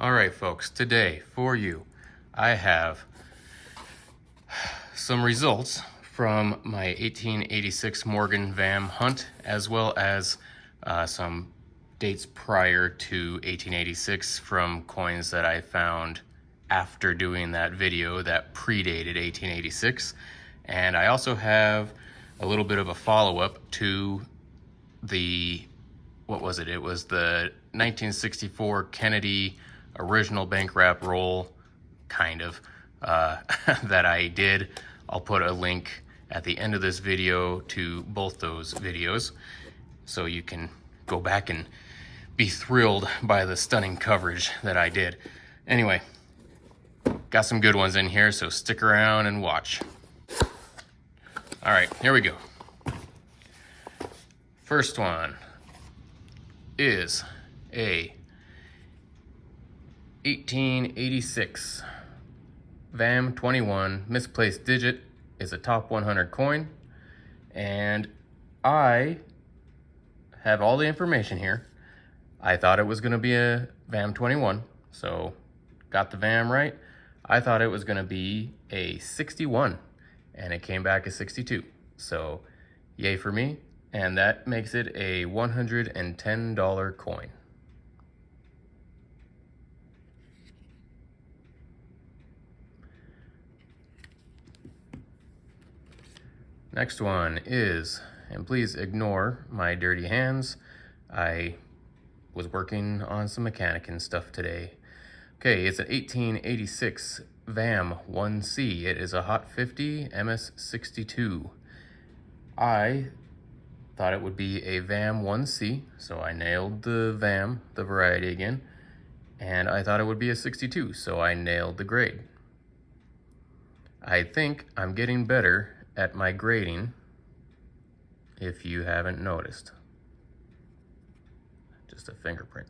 All right, folks, today for you, I have some results from my 1886 Morgan Vam hunt, as well as some dates prior to 1886 from coins that I found after doing that video that predated 1886. And I also have a little bit of a follow-up to the, what was it? It was the 1964 Kennedy original bank wrap roll, kind of, that I did. I'll put a link at the end of this video to both those videos so you can go back and be thrilled by the stunning coverage that I did. Anyway, got some good ones in here, so stick around and watch. All right, here we go. First one is a 1886 VAM 21 misplaced digit. Is a top 100 coin, and I have all the information here. I thought it was going to be a VAM 21, so got the VAM right. I thought it was going to be a 61, and it came back as 62, so yay for me. And that makes it a $110 coin. Next one is, and please ignore my dirty hands, I was working on some mechanic stuff today. Okay, it's an 1886 VAM 1C. It is a Hot 50 MS62. I thought it would be a VAM 1C, so I nailed the VAM, the variety again, and I thought it would be a 62, so I nailed the grade. I think I'm getting better at my grading, if you haven't noticed. Just a fingerprint.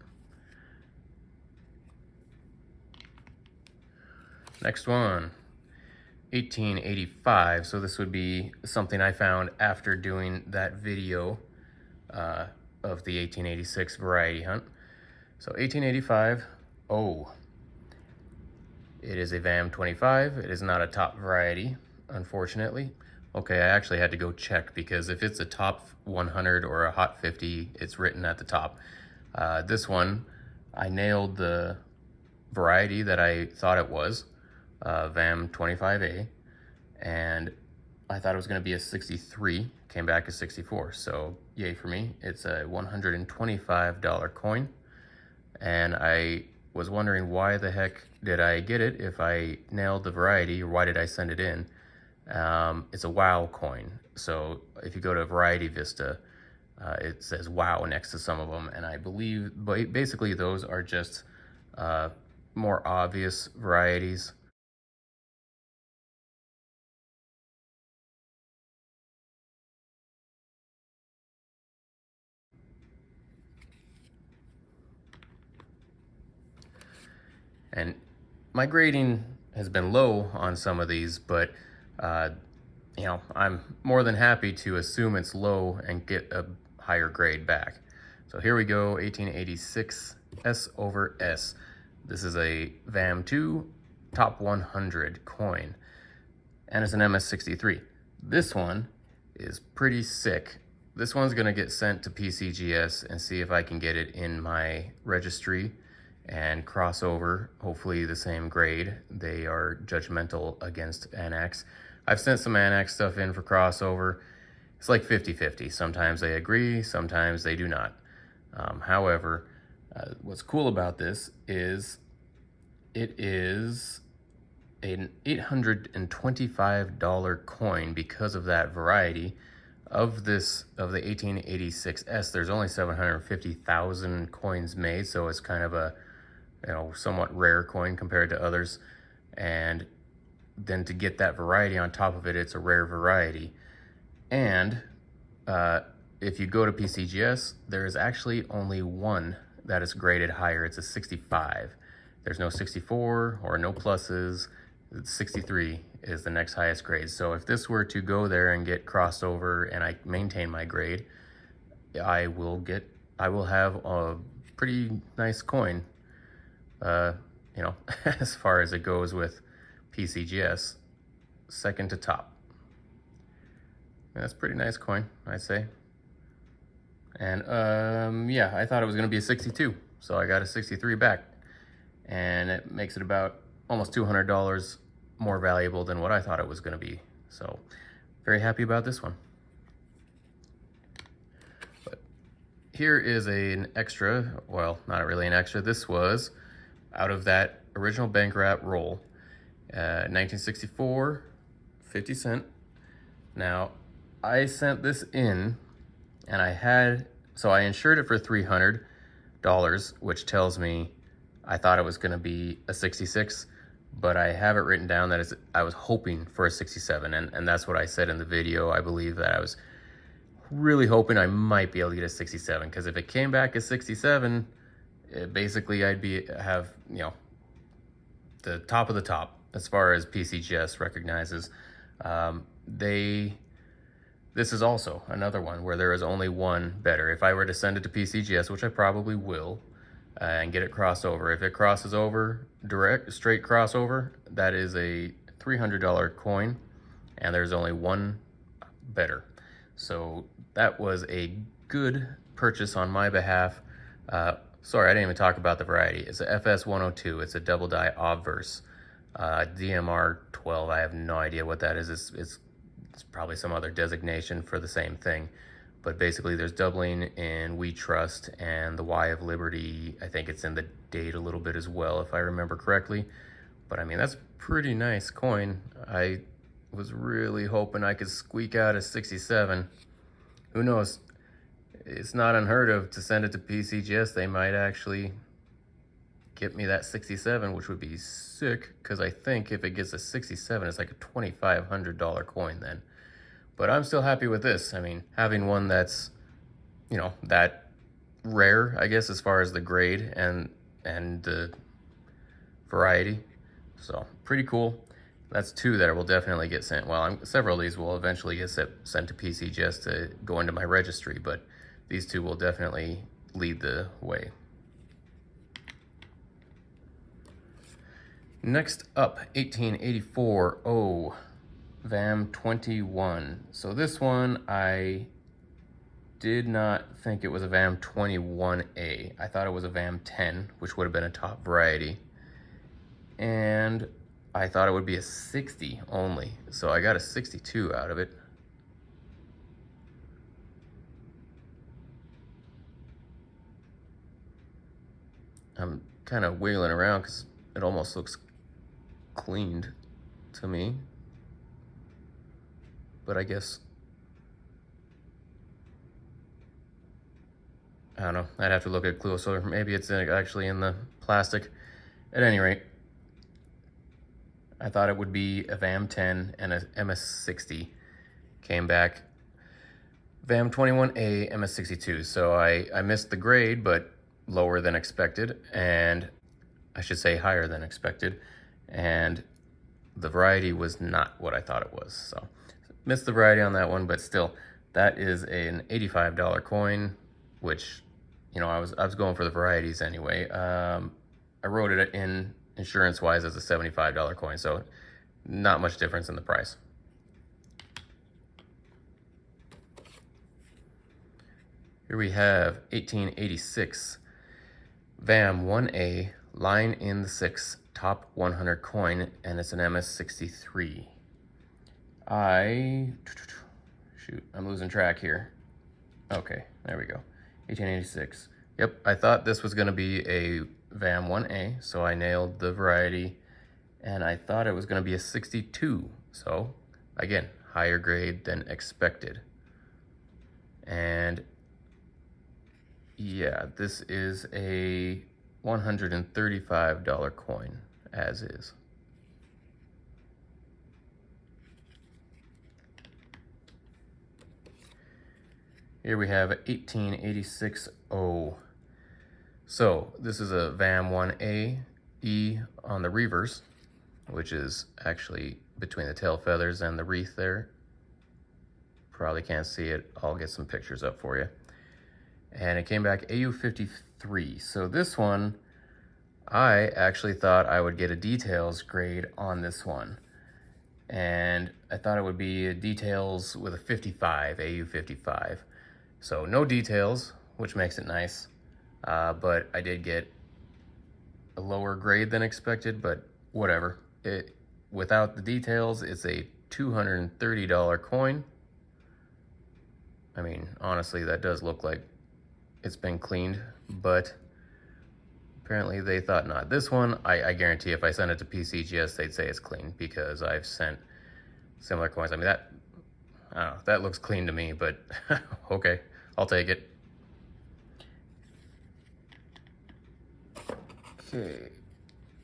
Next one, 1885. So this would be something I found after doing that video of the 1886 variety hunt. So 1885, it is a VAM 25. It is not a top variety, unfortunately. Okay, I actually had to go check, because if it's a top 100 or a Hot 50, it's written at the top. This one, I nailed the variety that I thought it was, VAM 25A, and I thought it was going to be a 63, came back as 64, so yay for me. It's a $125 coin, and I was wondering why the heck did I get it if I nailed the variety, or why did I send it in? It's a WOW coin, so if you go to Variety Vista, it says WOW next to some of them, and I believe basically those are just more obvious varieties. And my grading has been low on some of these, but you know, I'm more than happy to assume it's low and get a higher grade back. So here we go, 1886 S over S. This is a VAM 2 top 100 coin, and it's an MS63. This one is pretty sick. This one's gonna get sent to Pcgs and see if I can get it in my registry and cross over, hopefully the same grade. They are judgmental against Anacs. I've sent some Anacs stuff in for crossover. It's like 50-50. Sometimes they agree, sometimes they do not. However, what's cool about this is it is an $825 coin because of that variety. Of the 1886S, there's only 750,000 coins made, so it's kind of a, you know, somewhat rare coin compared to others. And then to get that variety on top of it, it's a rare variety. And if you go to PCGS, there is actually only one that is graded higher. It's a 65. There's no 64 or no pluses. 63 is the next highest grade. So if this were to go there and get crossed over and I maintain my grade, I will have a pretty nice coin you know, as far as it goes with Pcgs, second to top. And that's a pretty nice coin, I'd say. And yeah, I thought it was going to be a 62, so I got a 63 back. And it makes it about almost $200 more valuable than what I thought it was going to be. So very happy about this one. But here is an extra, well, not really an extra. This was out of that original bank wrap roll, 1964, 50 cent. Now, I sent this in and I insured it for $300, which tells me I thought it was gonna be a 66, but I have it written down that I was hoping for a 67, and that's what I said in the video. I believe that I was really hoping I might be able to get a 67, because if it came back as 67, basically I'd have, you know, the top of the top as far as PCGS recognizes. This is also another one where there is only one better. If I were to send it to PCGS, which I probably will, and get it crossed over, if it crosses over, straight crossover, that is a $300 coin, and there's only one better. So that was a good purchase on my behalf. Sorry, I didn't even talk about the variety. It's a FS102. It's a double die obverse. DMR 12, I have no idea what that is. It's probably some other designation for the same thing. But basically there's doubling in We Trust, and the Y of Liberty, I think it's in the date a little bit as well, if I remember correctly. But I mean, that's a pretty nice coin. I was really hoping I could squeak out a 67. Who knows? It's not unheard of to send it to PCGS. They might actually get me that 67, which would be sick, because I think if it gets a 67, it's like a $2,500 coin then. But I'm still happy with this. I mean, having one that's, you know, that rare, I guess, as far as the grade and the variety. So pretty cool. That's two that will definitely get sent. Well, several of these will eventually get sent to Pcgs to go into my registry, but these two will definitely lead the way. Next up, 1884 O VAM 21. So this one, I did not think it was a VAM 21A. I thought it was a VAM 10, which would have been a top variety. And I thought it would be a 60 only. So I got a 62 out of it. I'm kind of wiggling around because it almost looks cleaned to me. But I guess, I don't know, I'd have to look at closer. Maybe it's actually in the plastic. At any rate, I thought it would be a VAM 10 and a MS60. Came back VAM 21A, MS62. So I missed the grade, but lower than expected, and I should say higher than expected. And the variety was not what I thought it was. So missed the variety on that one, but still, that is an $85 coin, which, you know, I was going for the varieties anyway. I wrote it in insurance-wise as a $75 coin, so not much difference in the price. Here we have 1886 VAM 1A, line in the 6, top 100 coin, and it's an MS63. Shoot, I'm losing track here. Okay, there we go. 1886. Yep, I thought this was going to be a VAM 1A, so I nailed the variety, and I thought it was going to be a 62. So, again, higher grade than expected. And yeah, this is a $135 coin, as is. Here we have 1886 O. So this is a VAM 1A E on the reverse, which is actually between the tail feathers and the wreath there. Probably can't see it. I'll get some pictures up for you. And it came back AU53. So this one, I actually thought I would get a details grade on this one. And I thought it would be a details with a 55, AU 55. So no details, which makes it nice. But I did get a lower grade than expected, but whatever. Without the details, it's a $230 coin. I mean, honestly, that does look like it's been cleaned, but apparently they thought not. This one, I guarantee if I send it to Pcgs, they'd say it's clean, because I've sent similar coins. I mean, that, I don't know, that looks clean to me, but okay, I'll take it. Okay,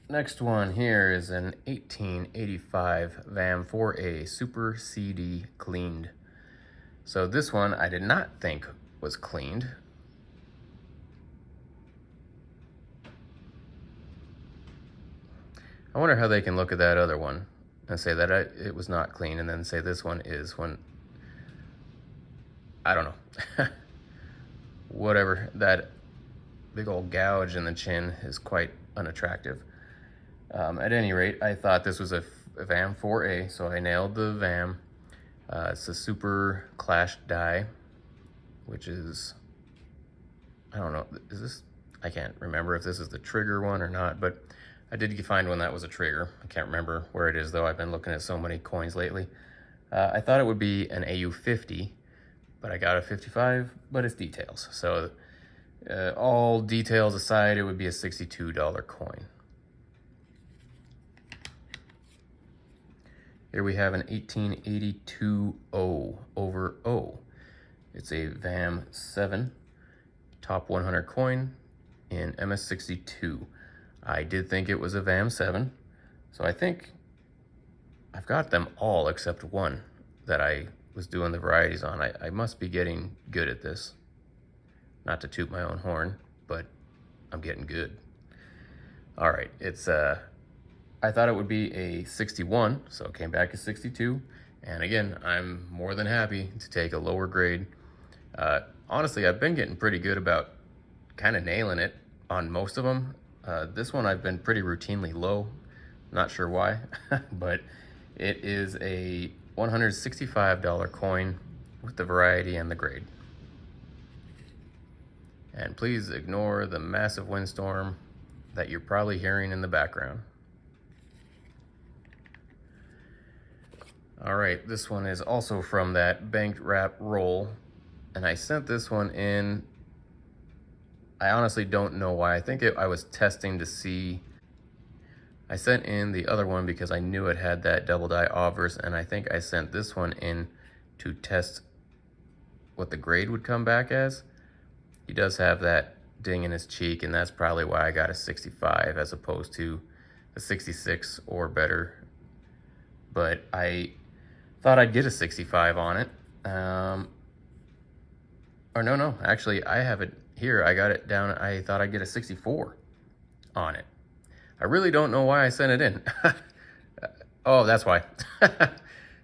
next one here is an 1885 VAM 4A Super CD cleaned. So this one I did not think was cleaned. I wonder how they can look at that other one and say that it was not clean, and then say this one is, when, I don't know. Whatever, that big old gouge in the chin is quite unattractive. At any rate, I thought this was a VAM 4A, so I nailed the VAM. It's a super clash die, which is, I don't know, is this, I can't remember if this is the trigger one or not, but I did find one that was a trigger. I can't remember where it is though. I've been looking at so many coins lately. I thought it would be an AU 50, but I got a 55, but it's details. So all details aside, it would be a $62 coin. Here we have an 1882 O over O. It's a VAM 7 top 100 coin in MS62. I did think it was a VAM 7, so I think I've got them all except one that I was doing the varieties on. I must be getting good at this. Not to toot my own horn, but I'm getting good. All right, it's I thought it would be a 61, so it came back as 62. And again, I'm more than happy to take a lower grade. Honestly, I've been getting pretty good about kind of nailing it on most of them. This one I've been pretty routinely low, not sure why, but it is a $165 coin with the variety and the grade. And please ignore the massive windstorm that you're probably hearing in the background. All right, this one is also from that banked wrap roll, and I sent this one in. I honestly don't know why. I think I was testing to see. I sent in the other one because I knew it had that double die obverse, and I think I sent this one in to test what the grade would come back as. He does have that ding in his cheek, and that's probably why I got a 65 as opposed to a 66 or better. But I thought I'd get a 65 on it. Or no, actually I have it here. I got it down. I thought I'd get a 64 on it. I really don't know why I sent it in. Oh, that's why.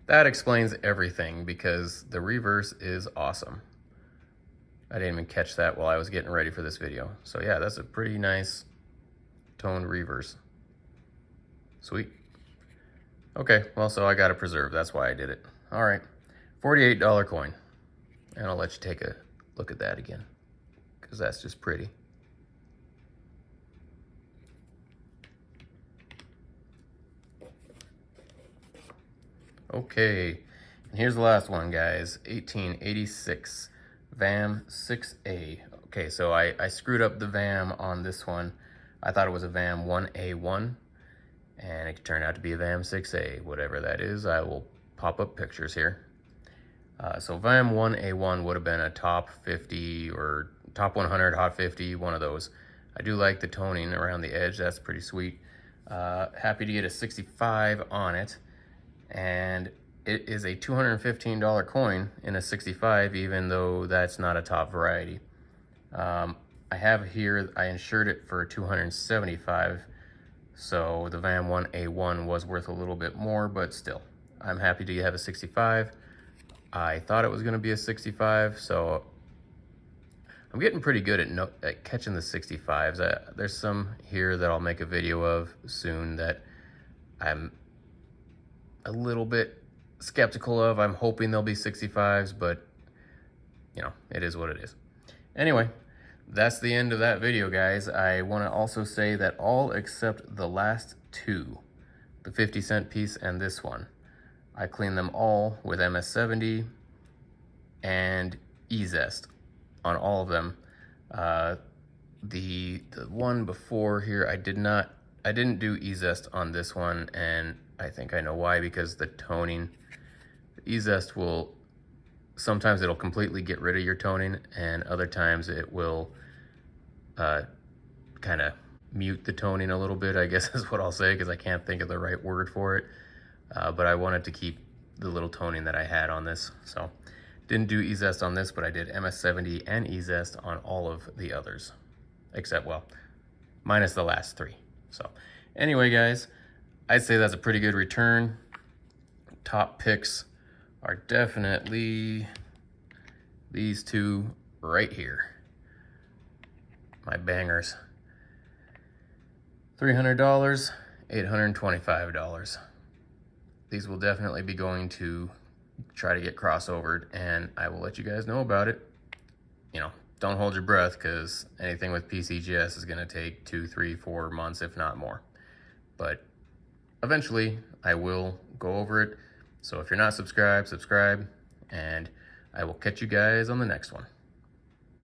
That explains everything, because the reverse is awesome. I didn't even catch that while I was getting ready for this video. So yeah, that's a pretty nice toned reverse. Sweet. Okay, well, so I got to preserve. That's why I did it. All right, $48 coin. And I'll let you take a look at that again, because that's just pretty. Okay, and here's the last one, guys. 1886 VAM 6A. Okay, so I screwed up the VAM on this one. I thought it was a VAM 1A1, and it turned out to be a VAM 6A, whatever that is. I will pop up pictures here. So VAM 1A1 would have been a top 50 or top 100 hot 50, one of those. I do like the toning around the edge. That's pretty sweet. Happy to get a 65 on it. And it is a $215 coin in a 65, even though that's not a top variety. I have here, I insured it for $275. So the VAM 1A1 was worth a little bit more, but still, I'm happy to have a 65. I thought it was going to be a 65, so I'm getting pretty good at catching the 65s. There's some here that I'll make a video of soon that I'm a little bit skeptical of. I'm hoping they'll be 65s, but you know, it is what it is. Anyway, that's the end of that video, guys. I want to also say that all except the last two, the 50-cent piece and this one, I cleaned them all with MS-70 and E-Zest on all of them. The one before here, I didn't do E-Zest on this one, and I think I know why, because the toning, E-Zest will, sometimes it'll completely get rid of your toning, and other times it will kind of mute the toning a little bit, I guess is what I'll say, because I can't think of the right word for it. But I wanted to keep the little toning that I had on this, so didn't do E-Zest on this, but I did MS-70 and E-Zest on all of the others, except, well, minus the last three. So anyway, guys, I'd say that's a pretty good return. Top picks are definitely these two right here. My bangers. $300, $825. These will definitely be going to try to get crossovered, and I will let you guys know about it. You know, don't hold your breath, because anything with Pcgs is going to take 2, 3, 4 months, if not more. But eventually, I will go over it. So if you're not subscribed, subscribe, and I will catch you guys on the next one.